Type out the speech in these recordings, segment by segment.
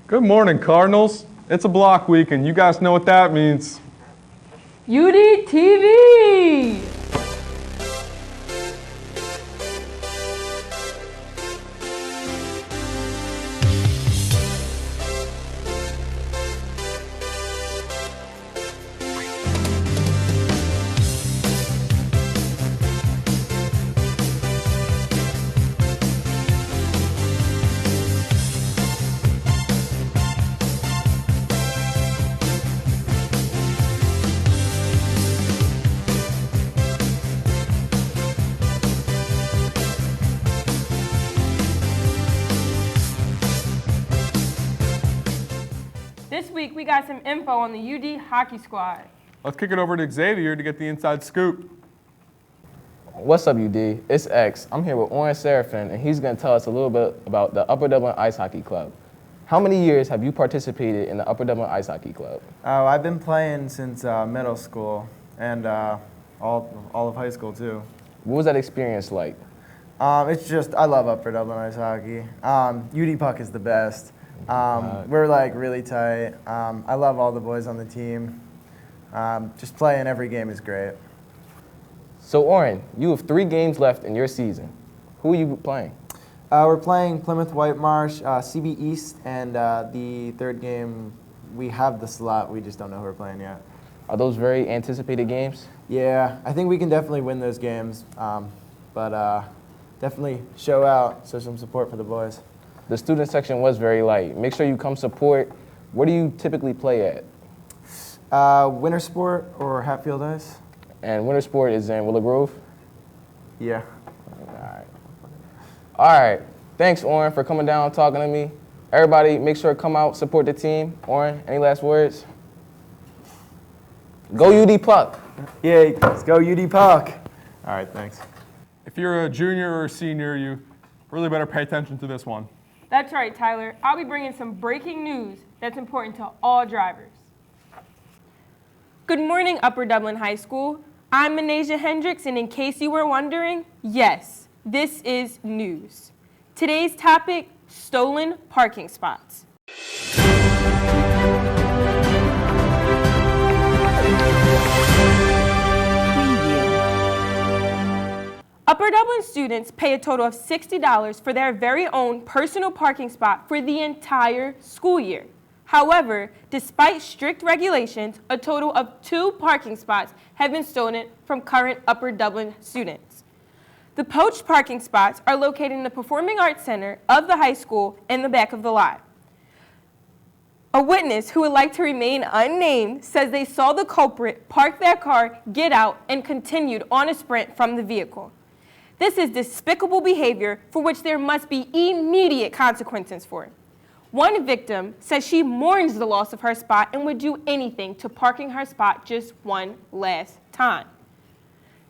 Good morning, Cardinals. It's a block week, and you guys know what that means. UDTV! This week, we got some info on the UD hockey squad. Let's kick it over to Xavier to get the inside scoop. What's up, UD? It's X. I'm here with Oren Seraphin, and he's going to tell us a little bit about the Upper Dublin Ice Hockey Club. How many years have you participated in the Upper Dublin Ice Hockey Club? I've been playing since middle school and all of high school too. What was that experience like? It's just, I love Upper Dublin ice hockey. UD Puck is the best. We're like really tight. I love all the boys on the team. Just playing every game is great. So, Oren, you have 3 games left in your season. Who are you playing? We're playing Plymouth Whitemarsh, CB East, and the third game, we have the slot. We just don't know who we're playing yet. Are those very anticipated games? Yeah, I think we can definitely win those games, but definitely show out, show some support for the boys. The student section was very light. Make sure you come support. Where do you typically play at? Winter Sport or Hatfield Ice? And Winter Sport is in Willow Grove? Yeah. All right. Thanks, Oren, for coming down and talking to me. Everybody, make sure to come out, support the team. Oren, any last words? Go UD Puck. Yeah, let's go UD Puck. All right, thanks. If you're a junior or a senior, you really better pay attention to this one. That's right, Tyler. I'll be bringing some breaking news that's important to all drivers. Good morning, Upper Dublin High School. I'm Manasia Hendricks, and in case you were wondering, yes, this is news. Today's topic, stolen parking spots. Upper Dublin students pay a total of $60 for their very own personal parking spot for the entire school year. However, despite strict regulations, a total of 2 parking spots have been stolen from current Upper Dublin students. The poached parking spots are located in the Performing Arts Center of the high school in the back of the lot. A witness who would like to remain unnamed says they saw the culprit park their car, get out, and continued on a sprint from the vehicle. This is despicable behavior for which there must be immediate consequences for. One victim says she mourns the loss of her spot and would do anything to parking her spot just one last time.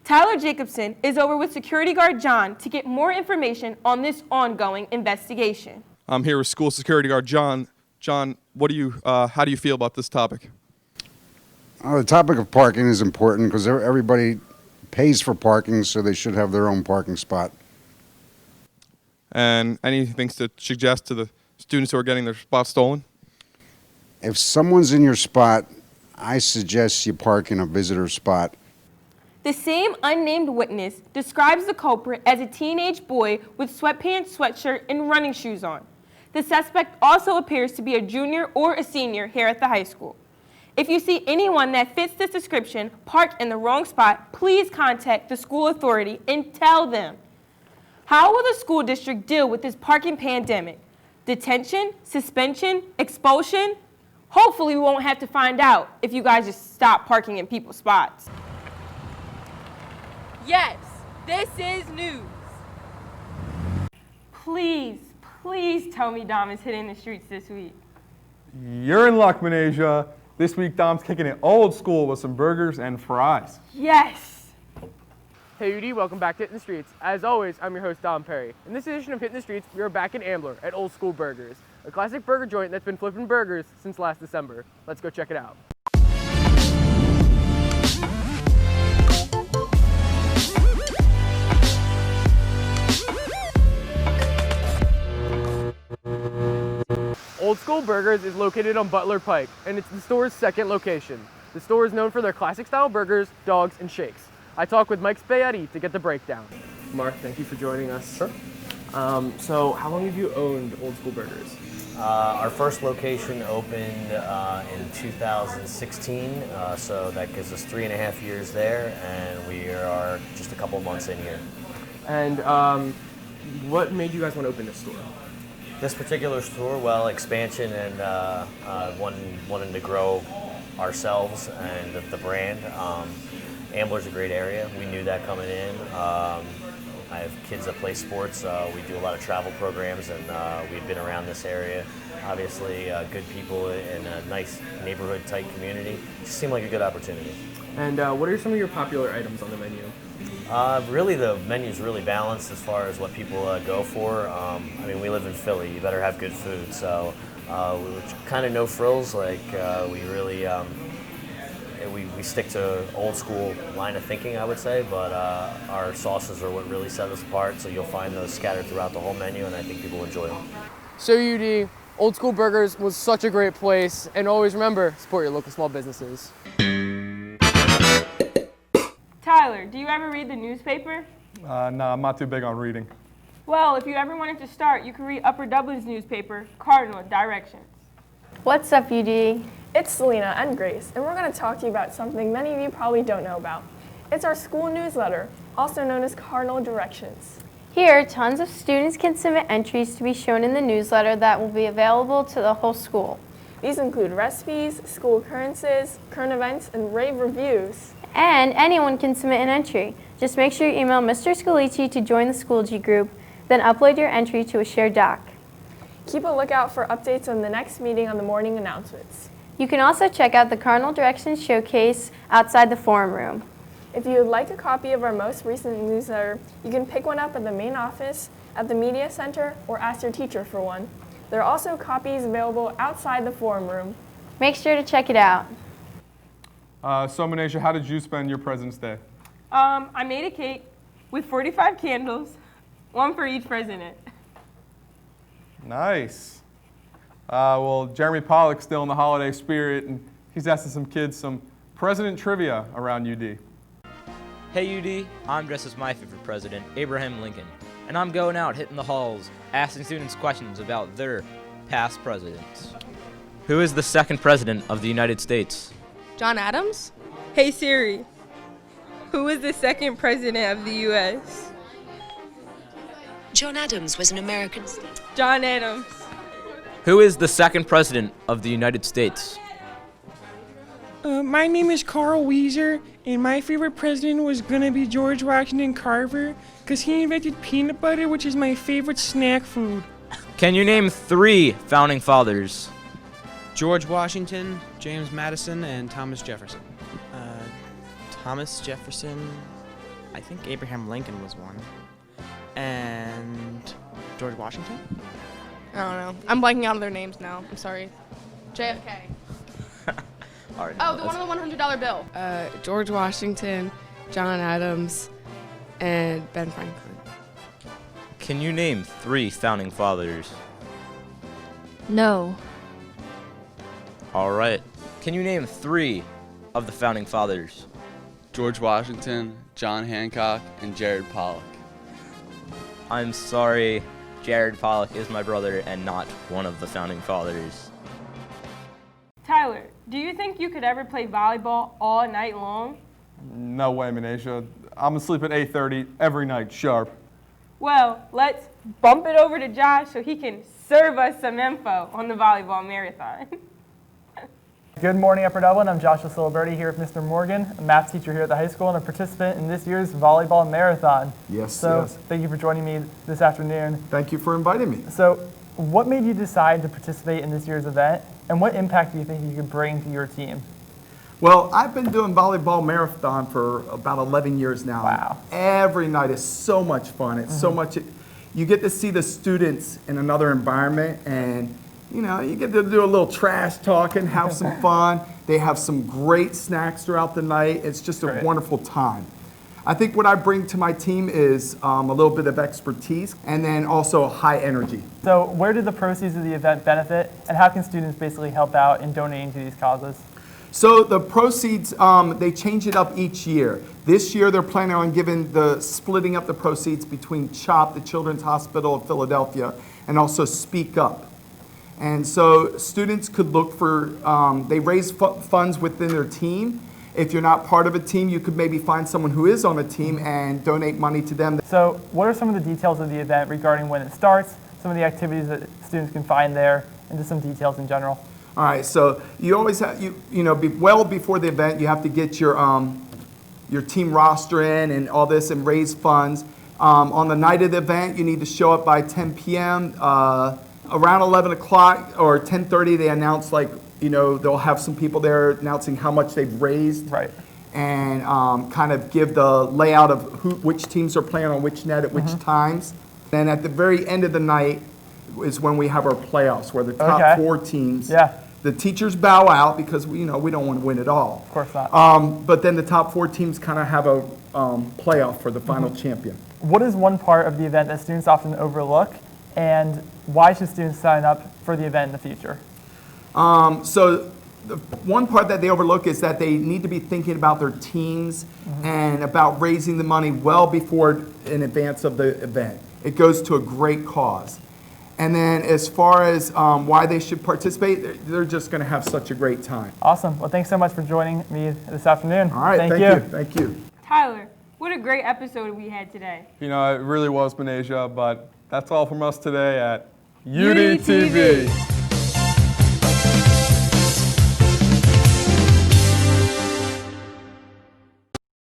Tyler Jacobson is over with security guard John to get more information on this ongoing investigation. I'm here with school security guard John. John, how do you feel about this topic? The topic of parking is important because everybody pays for parking, so they should have their own parking spot. And anything to suggest to the students who are getting their spot stolen? If someone's in your spot, I suggest you park in a visitor spot. The same unnamed witness describes the culprit as a teenage boy with sweatpants, sweatshirt, and running shoes on. The suspect also appears to be a junior or a senior here at the high school. If you see anyone that fits this description parked in the wrong spot, please contact the school authority and tell them. How will the school district deal with this parking pandemic? Detention, suspension, expulsion? Hopefully we won't have to find out if you guys just stop parking in people's spots. Yes, this is news. Please tell me Dom is hitting the streets this week. You're in luck, Manasia. This week, Dom's kicking it old school with some burgers and fries. Yes! Hey UD, welcome back to Hitting the Streets. As always, I'm your host, Dom Perry. In this edition of Hitting the Streets, we are back in Ambler at Old School Burgers, a classic burger joint that's been flipping burgers since last December. Let's go check it out. Old School Burgers is located on Butler Pike, and it's the store's second location. The store is known for their classic style burgers, dogs, and shakes. I talked with Mike Spaghetti to get the breakdown. Mark, thank you for joining us. Sure. So how long have you owned Old School Burgers? Our first location opened in 2016, so that gives us 3.5 years there, and we are just a couple months in here. And what made you guys want to open this store? This particular store, well, expansion and wanting to grow ourselves and the brand. Ambler's a great area. We knew that coming in. I have kids that play sports. We do a lot of travel programs, and we've been around this area. Obviously, good people in a nice neighborhood-type community. Just seemed like a good opportunity. And what are some of your popular items on the menu? Really, the menu's really balanced as far as what people go for. I mean, we live in Philly. You better have good food. So we're kind of no frills. Like we really we stick to old school line of thinking, I would say. But our sauces are what really set us apart. So you'll find those scattered throughout the whole menu, and I think people enjoy them. So UD, Old School Burgers was such a great place, and always remember, support your local small businesses. Tyler, do you ever read the newspaper? No, I'm not too big on reading. Well, if you ever wanted to start, you could read Upper Dublin's newspaper, Cardinal Directions. What's up, UD? It's Selena and Grace, and we're going to talk to you about something many of you probably don't know about. It's our school newsletter, also known as Cardinal Directions. Here, tons of students can submit entries to be shown in the newsletter that will be available to the whole school. These include recipes, school occurrences, current events, and rave reviews. And anyone can submit an entry. Just make sure you email Mr. Scalici to join the Schoology group, then upload your entry to a shared doc. Keep a lookout for updates on the next meeting on the morning announcements. You can also check out the Cardinal Directions showcase outside the forum room. If you would like a copy of our most recent newsletter, you can pick one up at the main office, at the media center, or ask your teacher for one. There are also copies available outside the forum room. Make sure to check it out. So Manisha, how did you spend your President's Day? I made a cake with 45 candles, one for each president. Nice. Well, Jeremy Pollock's still in the holiday spirit, and he's asking some kids some president trivia around UD. Hey UD, I'm dressed as my favorite president, Abraham Lincoln, and I'm going out hitting the halls, asking students questions about their past presidents. Who is the second president of the United States? John Adams? Hey Siri, who is the second president of the U.S.? John Adams was an American. John Adams. Who is the second president of the United States? My name is Carl Weiser, and my favorite president was gonna be George Washington Carver, because he invented peanut butter, which is my favorite snack food. Can you name 3 founding fathers? George Washington, James Madison, and Thomas Jefferson. Thomas Jefferson, I think Abraham Lincoln was one, and George Washington? I don't know. I'm blanking out on their names now. I'm sorry. JFK. Oh, the one on the $100 bill. George Washington, John Adams, and Ben Franklin. Can you name 3 founding fathers? No. All right. Can you name 3 of the founding fathers? George Washington, John Hancock, and Jared Pollock. I'm sorry, Jared Pollock is my brother and not one of the founding fathers. Tyler, do you think you could ever play volleyball all night long? No way, Manisha. I'm asleep at 8:30 every night, sharp. Well, let's bump it over to Josh so he can serve us some info on the Volleyball Marathon. Good morning, Upper Dublin. I'm Joshua Siliberti here with Mr. Morgan, a math teacher here at the high school and a participant in this year's Volleyball Marathon. Yes, Thank you for joining me this afternoon. Thank you for inviting me. So what made you decide to participate in this year's event, and what impact do you think you could bring to your team? Well, I've been doing Volleyball Marathon for about 11 years now. Wow. Every night is so much fun. It's so much, you get to see the students in another environment, and you know, you get to do a little trash talking, have some fun. They have some great snacks throughout the night. It's just a wonderful time. I think what I bring to my team is a little bit of expertise and then also high energy. So where do the proceeds of the event benefit, and how can students basically help out in donating to these causes? So the proceeds, they change it up each year. This year they're planning on splitting up the proceeds between CHOP, the Children's Hospital of Philadelphia, and also Speak Up. And so students could look for, they raise funds within their team. If you're not part of a team, you could maybe find someone who is on a team and donate money to them. So what are some of the details of the event regarding when it starts, some of the activities that students can find there, and just some details in general? All right, so you always have, well before the event, you have to get your team roster in and all this and raise funds. On the night of the event, you need to show up by 10 p.m. Around 11 o'clock or 10:30, they announce they'll have some people there announcing how much they've raised. Right. And kind of give the layout of which teams are playing on which net at which times. Then at the very end of the night is when we have our playoffs, where the top 4 teams, the teachers bow out because we don't want to win it all. Of course not. But then the top 4 teams kind of have a playoff for the final champion. What is one part of the event that students often overlook, and why should students sign up for the event in the future? So the one part that they overlook is that they need to be thinking about their teams and about raising the money well before in advance of the event. It goes to a great cause. And then as far as why they should participate, they're just going to have such a great time. Awesome. Well, thanks so much for joining me this afternoon. All right, thank you. Thank you. Tyler, what a great episode we had today. It really was, Benasia, but that's all from us today at UDTV.